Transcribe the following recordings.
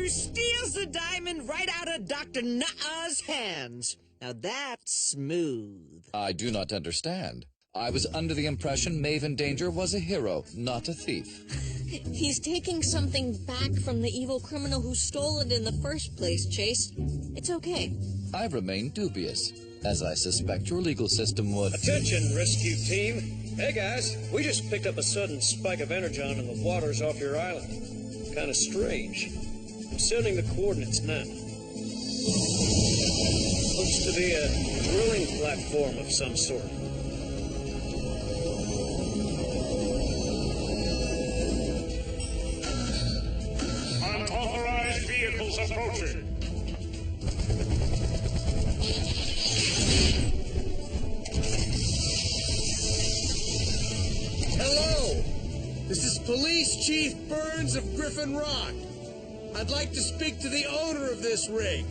Steals the diamond right out of Dr. Nuh-Uh's hands. Now that's smooth. I do not understand. I was under the impression Maven Danger was a hero, not a thief. He's taking something back from the evil criminal who stole it in the first place, Chase. It's okay. I remain dubious, as I suspect your legal system would. Attention, rescue team. Hey guys, we just picked up a sudden spike of energon in the waters off your island. Kind of strange. I'm sending the coordinates now. Looks to be a drilling platform of some sort. Unauthorized vehicles approaching. Hello! This is Police Chief Burns of Griffin Rock. I'd like to speak to the owner of this rig.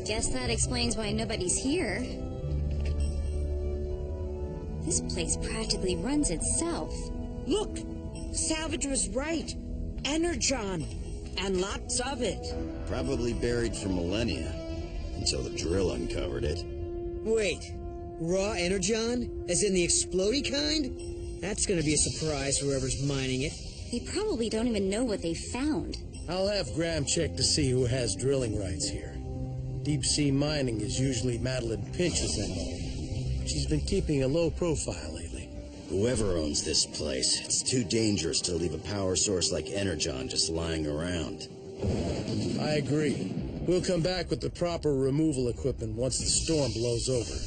Guess that explains why nobody's here. This place practically runs itself. Look, Salvage was right. Energon, and lots of it. Probably buried for millennia, until the drill uncovered it. Wait, raw energon? As in the explodey kind? That's gonna be a surprise for whoever's mining it. They probably don't even know what they found. I'll have Graham check to see who has drilling rights here. Deep-sea mining is usually Madeline Pinch's MO. She's been keeping a low profile lately. Whoever owns this place, it's too dangerous to leave a power source like Energon just lying around. I agree. We'll come back with the proper removal equipment once the storm blows over.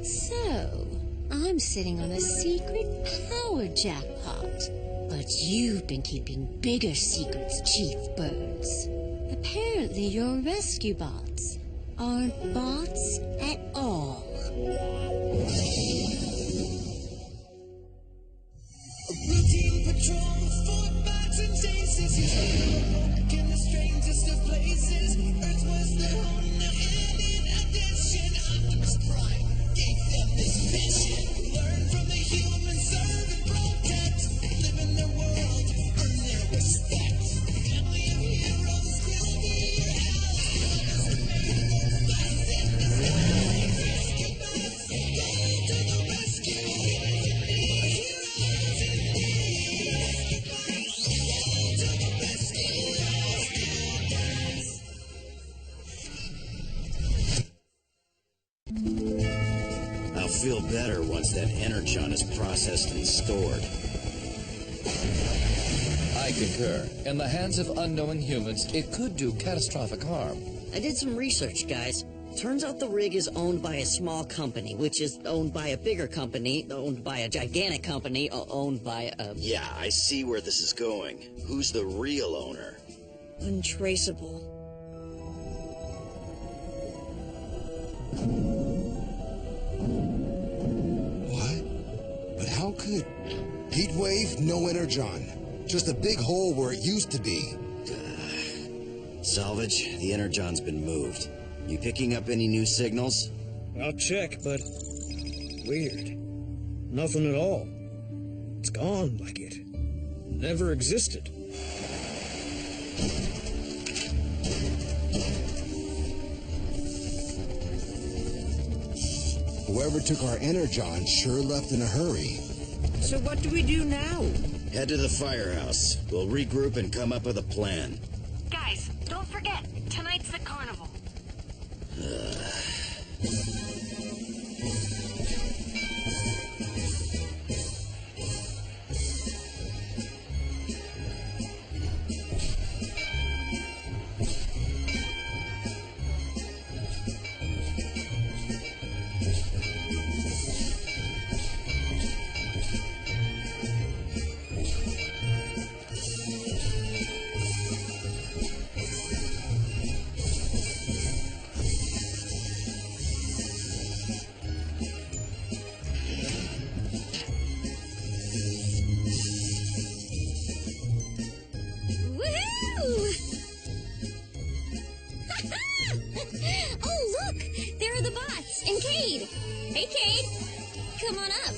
So, I'm sitting on a secret power jackpot. But you've been keeping bigger secrets, Chief Burns. Apparently your rescue bots aren't bots at all. Routine patrol, 4 bots and chases. In the strangest of places. Earth was their home now, and in addition, Optimus Prime gave them this mission. Learn from the humans, serve and protect. Live in their world, earn their respect. Family of heroes will be your allies. Rescue bots, go to the rescue. I'll feel better once that energon is processed and stored. I concur. In the hands of unknowing humans, it could do catastrophic harm. I did some research, guys. Turns out the rig is owned by a small company, which is owned by a bigger company, owned by a gigantic company, owned by a... Yeah, I see where this is going. Who's the real owner? untraceable. What? But how could... Heat wave, no energon. Just a big hole where it used to be. Salvage, the energon's been moved. You picking up any new signals? I'll check, but... weird. Nothing at all. It's gone like it never existed. Whoever took our energon sure left in a hurry. So what do we do now? Head to the firehouse. We'll regroup and come up with a plan. Guys, don't forget, tonight's the carnival. Oh, look! There are the bots and Cade. Hey, Cade. Come on up.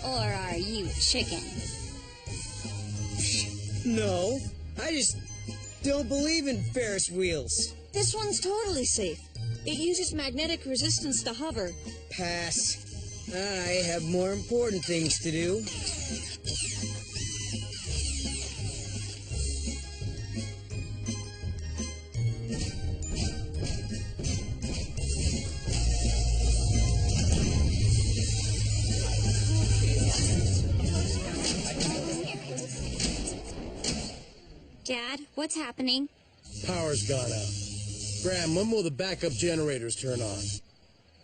Or are you chicken? No, I just don't believe in Ferris wheels. This one's totally safe. It uses magnetic resistance to hover. Pass. I have more important things to do. Dad, what's happening? Power's gone out. Graham, when will the backup generators turn on?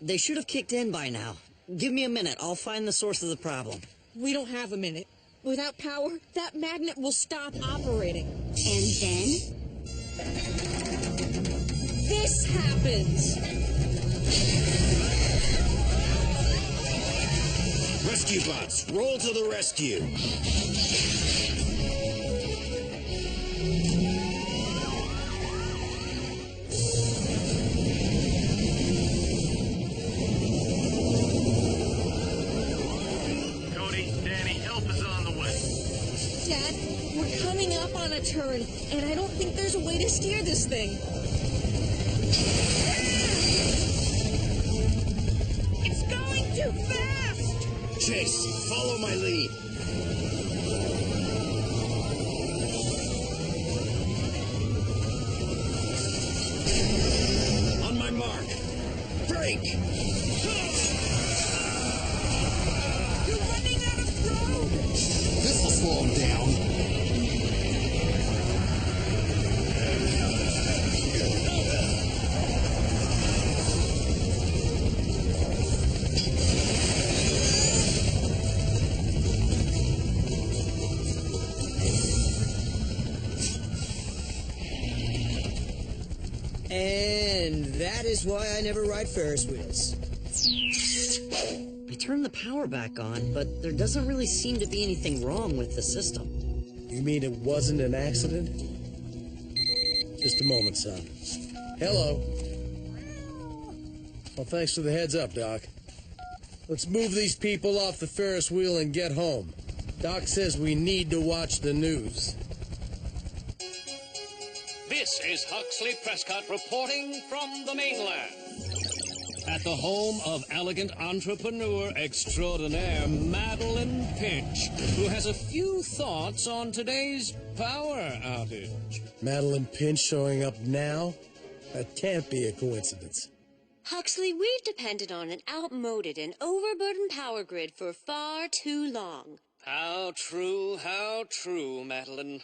They should have kicked in by now. Give me a minute. I'll find the source of the problem. We don't have a minute. Without power, that magnet will stop operating. And then? This happens! Rescue bots, roll to the rescue! Dad, we're coming up on a turn, and I don't think there's a way to steer this thing. It's going too fast! Chase, follow my lead. On my mark. Break! You're running out of road! This'll slow him down. And that is why I never ride Ferris wheels. I turned the power back on, but there doesn't really seem to be anything wrong with the system. You mean it wasn't an accident? Just a moment, son. Hello. Well, thanks for the heads up, Doc. Let's move these people off the Ferris wheel and get home. Doc says we need to watch the news. This is Huxley Prescott reporting from the mainland. At the home of elegant entrepreneur extraordinaire Madeline Pinch, who has a few thoughts on today's power outage. Madeline Pinch showing up now? That can't be a coincidence. Huxley, we've depended on an outmoded and overburdened power grid for far too long. How true, Madeline.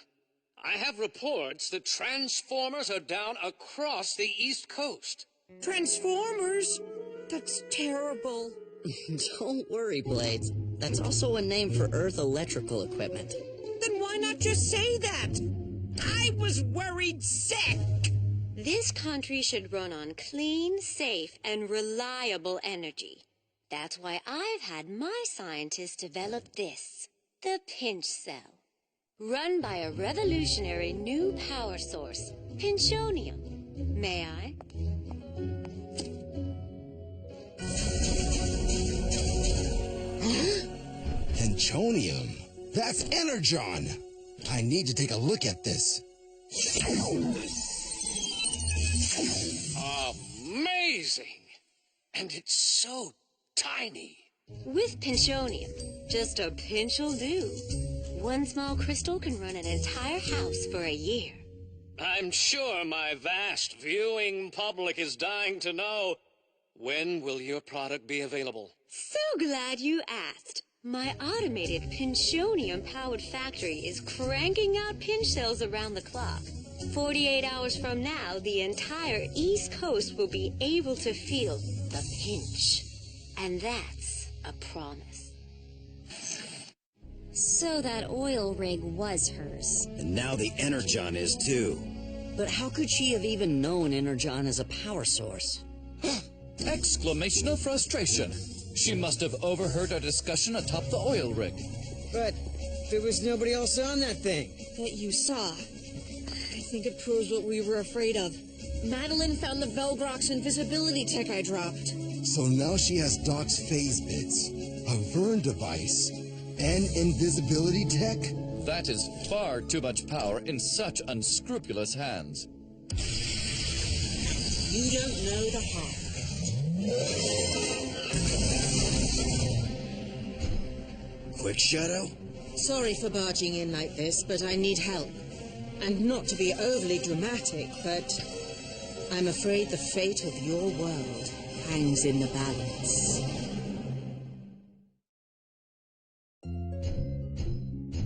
I have reports that transformers are down across the East Coast. Transformers? That's terrible. Don't worry, Blades. That's also a name for Earth electrical equipment. Then why not just say that? I was worried sick! This country should run on clean, safe, and reliable energy. That's why I've had my scientists develop this, the Pinch Cell. Run by a revolutionary new power source, Pinchonium. May I? Pinchonium? That's Energon! I need to take a look at this. Amazing! And it's so tiny. With Pinchonium, just a pinch'll do. One small crystal can run an entire house for a year. I'm sure my vast viewing public is dying to know, when will your product be available? So glad you asked. My automated Pinchonium-powered factory is cranking out pinch cells around the clock. 48 hours from now, the entire East Coast will be able to feel the pinch. And that's a promise. So that oil rig was hers. And now the Energon is too. But how could she have even known Energon as a power source? Exclamation of frustration. She must have overheard our discussion atop the oil rig. But there was nobody else on that thing. That you saw. I think it proves what we were afraid of. Madeline found the Velgrox invisibility tech I dropped. So now she has Doc's phase bits, a Vern device, and invisibility tech? That is far too much power in such unscrupulous hands. You don't know the half of it. Quick, Shadow? Sorry for barging in like this, but I need help. And not to be overly dramatic, but I'm afraid the fate of your world hangs in the balance.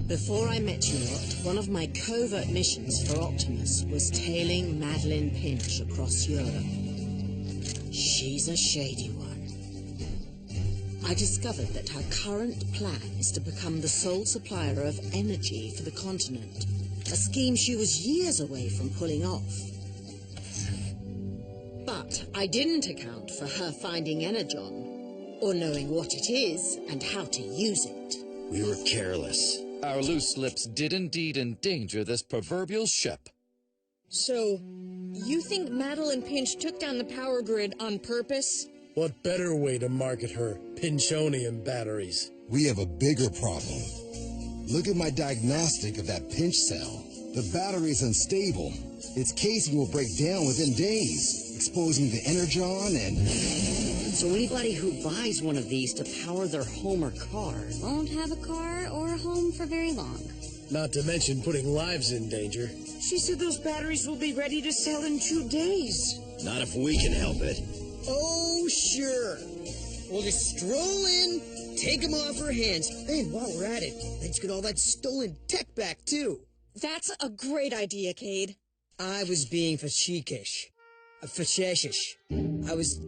Before I met you lot, one of my covert missions for Optimus was tailing Madeline Pinch across Europe. She's a shady one. I discovered that her current plan is to become the sole supplier of energy for the continent, a scheme she was years away from pulling off. But I didn't account for her finding Energon, or knowing what it is and how to use it. We were careless. Our loose lips did indeed endanger this proverbial ship. So, you think Madeline Pinch took down the power grid on purpose? What better way to market her Pinchonium batteries? We have a bigger problem. Look at my diagnostic of that pinch cell. The battery's unstable. Its casing will break down within days, exposing the energon and... So anybody who buys one of these to power their home or car Won't have a car or a home for very long. Not to mention putting lives in danger. She said those batteries will be ready to sell in 2 days. Not if we can help it. Oh, sure. We'll just stroll in, take them off her hands, and while we're at it, let's get all that stolen tech back, too. That's a great idea, Cade. I was being facetious. Facetious. I was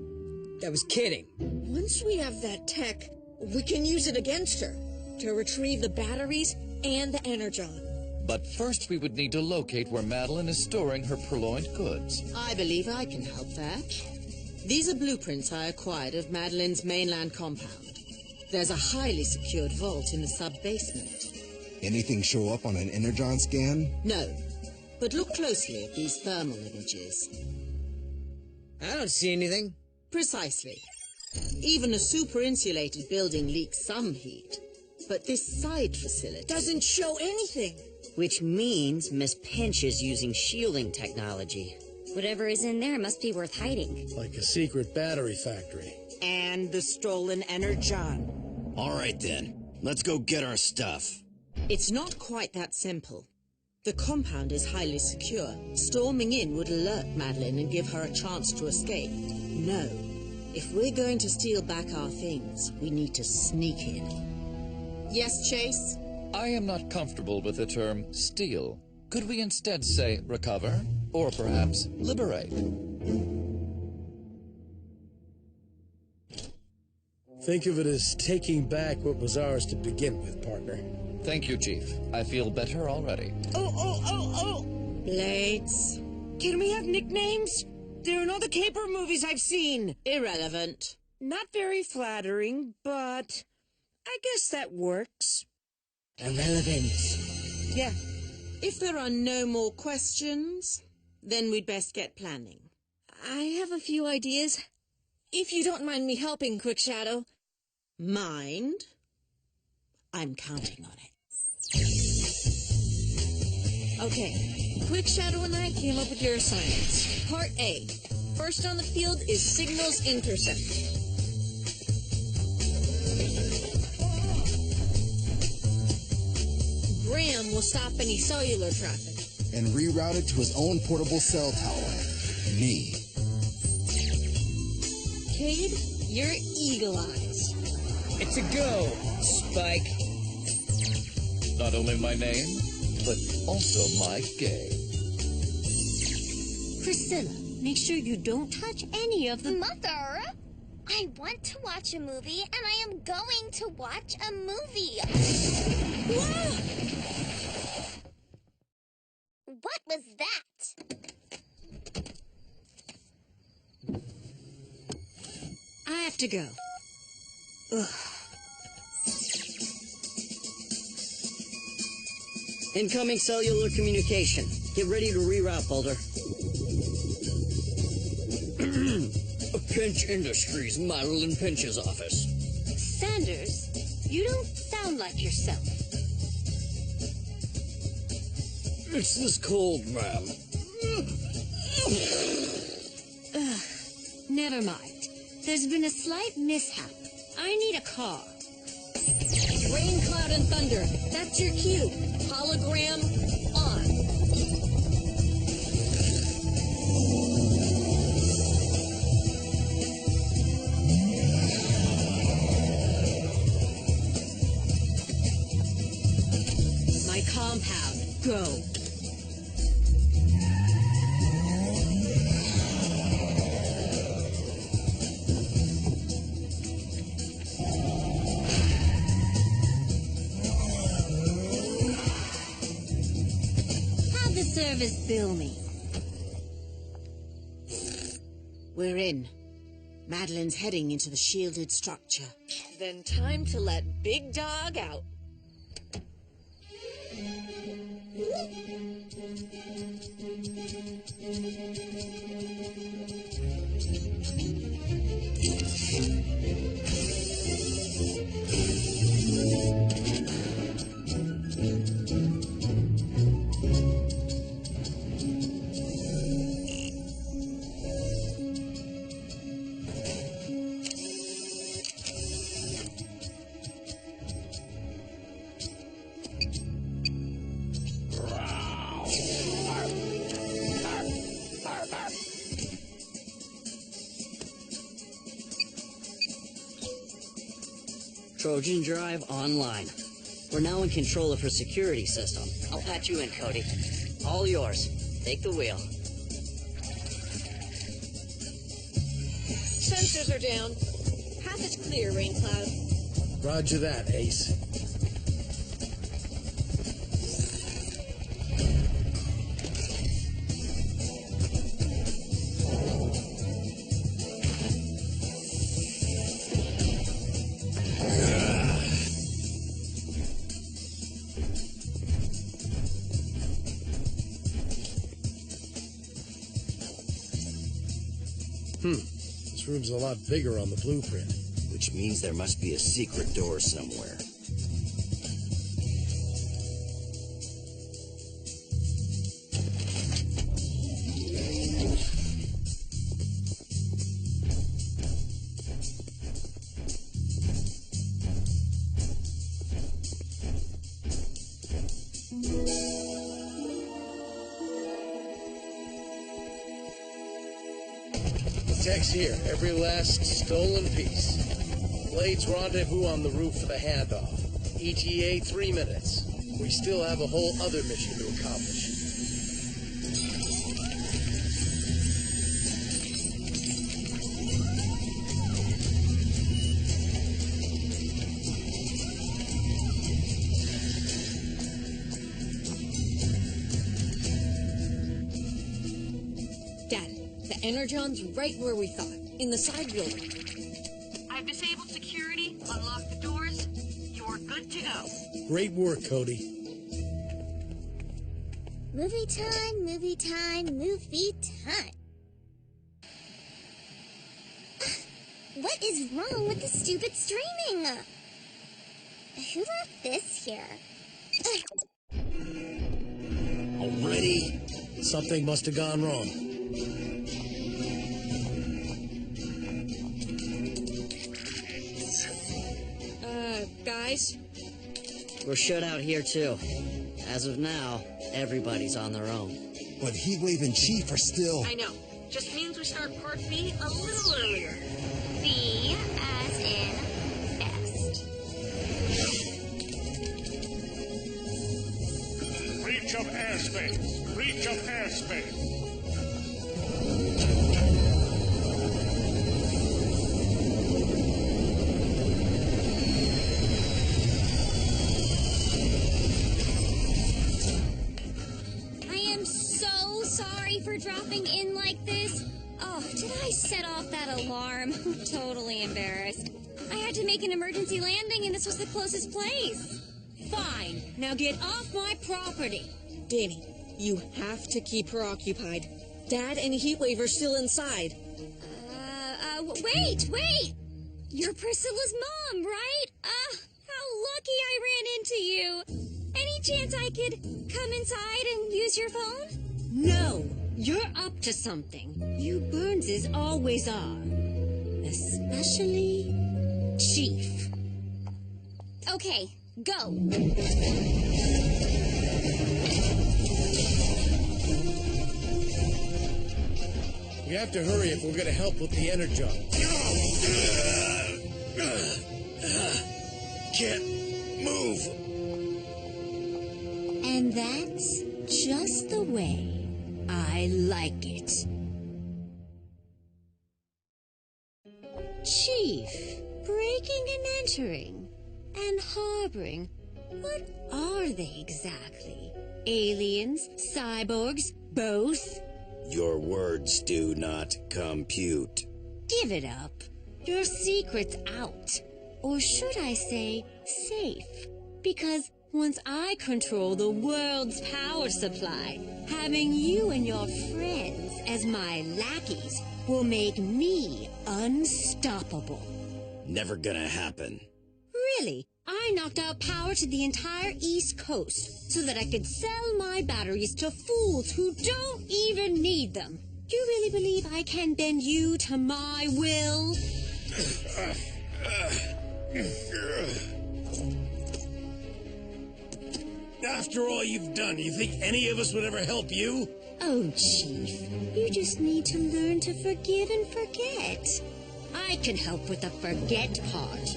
kidding. Once we have that tech, we can use it against her to retrieve the batteries and the energon. But first we would need to locate where Madeline is storing her purloined goods. I believe I can help that. These are blueprints I acquired of Madeline's mainland compound. There's a highly secured vault in the sub-basement. Anything show up on an energon scan? No, but look closely at these thermal images. I don't see anything. Precisely. Even a super-insulated building leaks some heat. But this side facility doesn't show anything. Which means Miss Pinch is using shielding technology. Whatever is in there must be worth hiding. Like a secret battery factory. And the stolen energon. All right, then. Let's go get our stuff. It's not quite that simple. The compound is highly secure. Storming in would alert Madeline and give her a chance to escape. No. If we're going to steal back our things, we need to sneak in. Yes, Chase? I am not comfortable with the term steal. Could we instead say recover? Or perhaps liberate? Think of it as taking back what was ours to begin with, partner. Thank you, Chief. I feel better already. Oh! Blades. Can we have nicknames? They're in all the caper movies I've seen. Irrelevant. Not very flattering, but I guess that works. Irrelevant. Yeah. If there are no more questions, then we'd best get planning. I have a few ideas. If you don't mind me helping, Quick Shadow. Mind? I'm counting on it. Okay. Quick Shadow and I came up with your assignments. Part A. First on the field is signals intercept. Graham will stop any cellular traffic. And reroute it to his own portable cell tower. Me. Cade, you're Eagle Eyes. It's a go, Spike. Not only my name, but also my gay. Priscilla, make sure you don't touch any of the... Mother, I want to watch a movie, and I am going to watch a movie. Whoa! What was that? I have to go. Ugh. Incoming cellular communication. Get ready to reroute, Boulder. Pinch Industries, Madeline Pinch's office. Sanders, you don't sound like yourself. It's this cold, ma'am. Never mind. There's been a slight mishap. I need a car. Rain, cloud, and thunder. That's your cue. Hologram on. My compound. Go. How'd the service bill me? We're in. Madeline's heading into the shielded structure. Then time to let Big Dog out. Trojan Drive online. We're now in control of her security system. I'll patch you in, Cody. All yours. Take the wheel. Sensors are down. Passage clear, Rain Cloud. Roger that, Ace. This room's a lot bigger on the blueprint. Which means there must be a secret door somewhere. Tech's here, every last stolen piece. Blades rendezvous on the roof for the handoff. ETA 3 minutes. We still have a whole other mission to accomplish. Dad, the Energon's right where we thought, in the side building. I've disabled security, unlocked the doors. You're good to go. Great work, Cody. Movie time, movie time, movie time. What is wrong with the stupid streaming? Who left this here? Already? Something must have gone wrong. Guys? We're shut out here, too. As of now, everybody's on their own. But Heatwave and Chief are still... I know. Just means we start Part B a little earlier. B as in best. Breach of airspace. Breach of airspace. For dropping in like this? Oh, did I set off that alarm? I'm totally embarrassed. I had to make an emergency landing and this was the closest place. Fine. Now get off my property. Danny, you have to keep her occupied. Dad and Heatwave are still inside. Wait! You're Priscilla's mom, right? How lucky I ran into you. Any chance I could come inside and use your phone? No, you're up to something. You Burnses always are. Especially Chief. Okay, go. We have to hurry if we're going to help with the Energon. Can't move. And that's just the way I like it. Chief, breaking and entering, and harboring. What are they exactly? Aliens? Cyborgs? Both? Your words do not compute. Give it up. Your secret's out. Or should I say, safe? Because once I control the world's power supply, having you and your friends as my lackeys will make me unstoppable. Never gonna happen. Really? I knocked out power to the entire East Coast so that I could sell my batteries to fools who don't even need them. Do you really believe I can bend you to my will? After all you've done, you think any of us would ever help you? Oh, Chief, you just need to learn to forgive and forget. I can help with the forget part.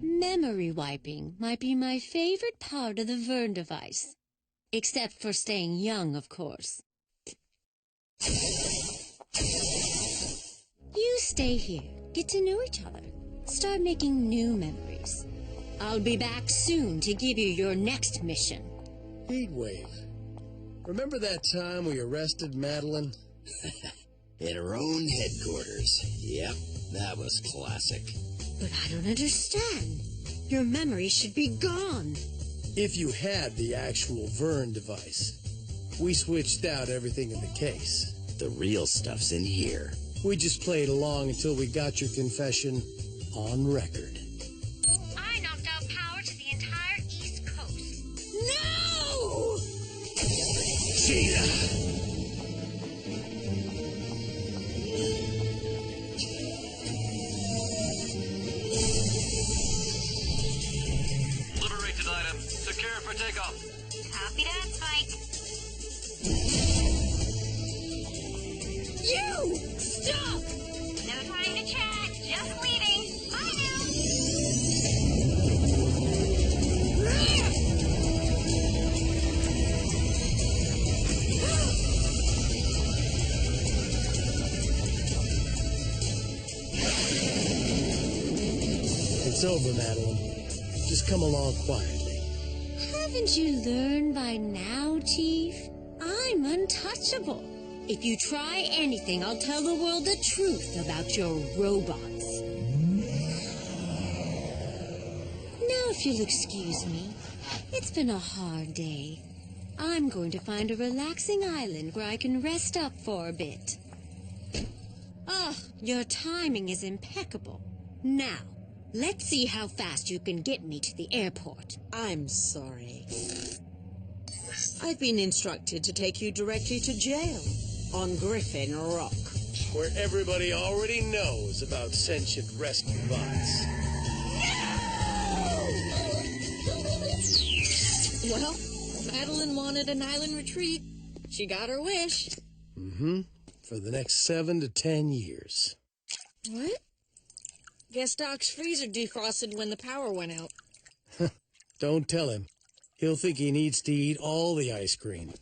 Memory wiping might be my favorite part of the Vern device. Except for staying young, of course. You stay here, get to know each other, start making new memories. I'll be back soon to give you your next mission. Heatwave. Remember that time we arrested Madeline? In her own headquarters. Yep, that was classic. But I don't understand. Your memory should be gone. If you had the actual Vern device. We switched out everything in the case. The real stuff's in here. We just played along until we got your confession on record. I knocked out power to the entire East Coast. No! Gina! Liberated item. Secure for takeoff. Copy that, Spike. You! Stop! No time to chat. Just leaving. Bye now. It's over, Madeline. Just come along quietly. Haven't you learned by now, Chief? I'm untouchable. If you try anything, I'll tell the world the truth about your robots. Now, if you'll excuse me, it's been a hard day. I'm going to find a relaxing island where I can rest up for a bit. Oh, your timing is impeccable. Now, let's see how fast you can get me to the airport. I'm sorry. I've been instructed to take you directly to jail on Griffin Rock. Where everybody already knows about sentient rescue bots. Well, Madeline wanted an island retreat. She got her wish. Mm-hmm. For the next 7 to 10 years. What? Guess Doc's freezer defrosted when the power went out. Don't tell him. He'll think he needs to eat all the ice cream.